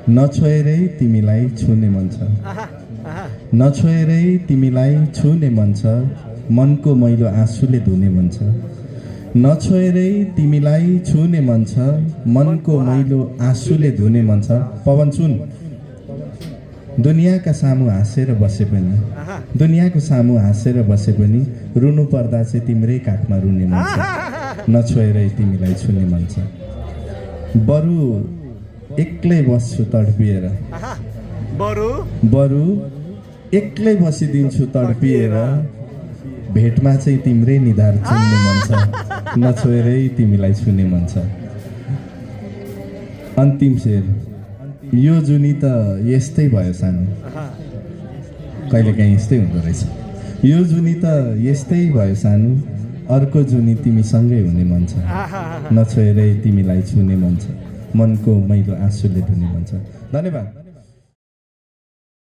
नछोएरै तिमीलाई छुने मन छ, नछोएरै तिमीलाई छुने मन छ, मनको मैलो आँसुले धुने मन छ। नछोएरै तिमीलाई छुने मन छ, मनको मैलो आँसुले धुने मन छ। पवन सुन, दुनियाँका सामु हाँसेर बसे पनि, दुनियाँको सामु हाँसेर बसे पनि रुनु पर्दा चाहिँ तिम्रै काखमा रुने मन छ। नछोएरै तिमीलाई छुने मन छ। बरु एक्लै बस्छु तडपिएर, बरु एक्लै बसिदिन्छु तडपिएर, भेटमा चाहिँ तिम्रै निधार चुन्ने मन छ। नछोएरै तिमीलाई छुने मन छ। अन्तिम शेर, यो जुनी त यस्तै भयो सानो, कहिलेकाहीँ यस्तै हुँदो रहेछ। यो जुनी त यस्तै भयो सानो, अर्को जुनी तिमीसँगै हुने मन छ। नछोएरै तिमीलाई छुने मन छ, मनको मैलो आँसुले धुने मन छ। धन्यवाद।